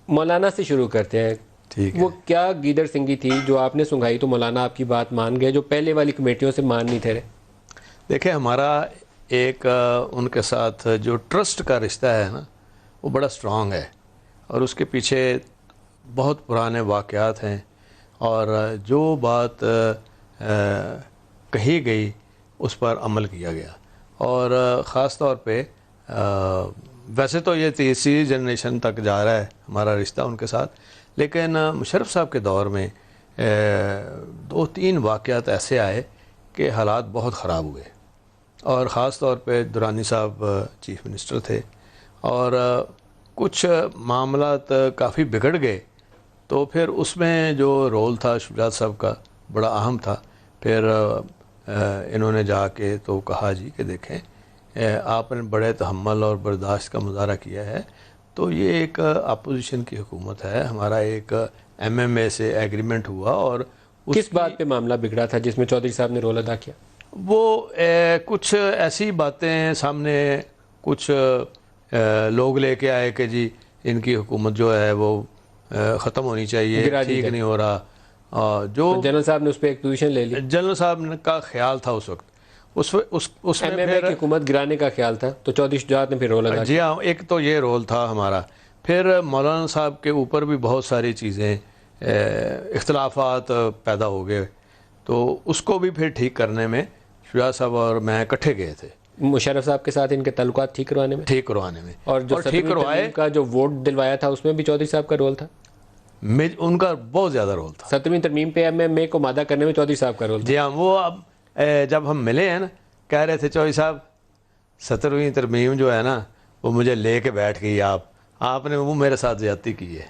مولانا سے شروع کرتے ہیں. ٹھیک ہے. وہ کیا گیدڑ سنگھی تھی جو آپ نے سنگھائی تو مولانا آپ کی بات مان گئے جو پہلے والی کمیٹیوں سے مان نہیں تھے رہے؟ دیکھیں ہمارا ایک ان کے ساتھ جو ٹرسٹ کا رشتہ ہے نا وہ بڑا سٹرانگ ہے، اور اس کے پیچھے بہت پرانے واقعات ہیں، اور جو بات کہی گئی اس پر عمل کیا گیا. اور خاص طور پہ ویسے تو یہ تیسری جنریشن تک جا رہا ہے ہمارا رشتہ ان کے ساتھ، لیکن مشرف صاحب کے دور میں 2-3 واقعات ایسے آئے کہ حالات بہت خراب ہوئے، اور خاص طور پہ درانی صاحب چیف منسٹر تھے، اور کچھ معاملات کافی بگڑ گئے. تو پھر اس میں جو رول تھا شجاعت صاحب کا بڑا اہم تھا. پھر انہوں نے جا کے تو کہا جی کہ دیکھیں آپ نے بڑے تحمل اور برداشت کا مظاہرہ کیا ہے، تو یہ ایک اپوزیشن کی حکومت ہے، ہمارا ایک MMA سے ایگریمنٹ ہوا. اور کس بات پہ معاملہ بگڑا تھا جس میں چودھری صاحب نے رول ادا کیا؟ وہ کچھ ایسی باتیں سامنے کچھ لوگ لے کے آئے کہ جی ان کی حکومت جو ہے وہ ختم ہونی چاہیے، ٹھیک نہیں ہو رہا. جو جنرل صاحب نے اس پہ ایک پوزیشن لے لی. جنرل صاحب کا خیال تھا اس وقت، اس میں MMA کی حکومت گرانے کا خیال تھا، تو چودھری شجاعت نے پھر رول ادا کیا. جی ہاں، ایک تو یہ رول تھا ہمارا. پھر مولانا صاحب کے اوپر بھی بہت ساری چیزیں اختلافات پیدا ہو گئے، تو اس کو بھی پھر ٹھیک کرنے میں شجاعت صاحب اور میں اکٹھے گئے تھے. مشرف صاحب کے ساتھ ان کے تعلقات ٹھیک کروانے میں اور جو ٹھیک کروائے کا جو ووٹ دلوایا تھا اس میں بھی چودھری صاحب کا رول تھا. ان کا بہت زیادہ رول تھا. 17ویں ترمیم پہ MMA کو مادہ کرنے میں چودھری صاحب کا رول تھا. جی ہاں، وہ اب جب ہم ملے ہیں نا کہہ رہے تھے چودھری صاحب 17ویں ترمیم جو ہے نا وہ مجھے لے کے بیٹھ گئی، آپ نے وہ میرے ساتھ زیادتی کی ہے.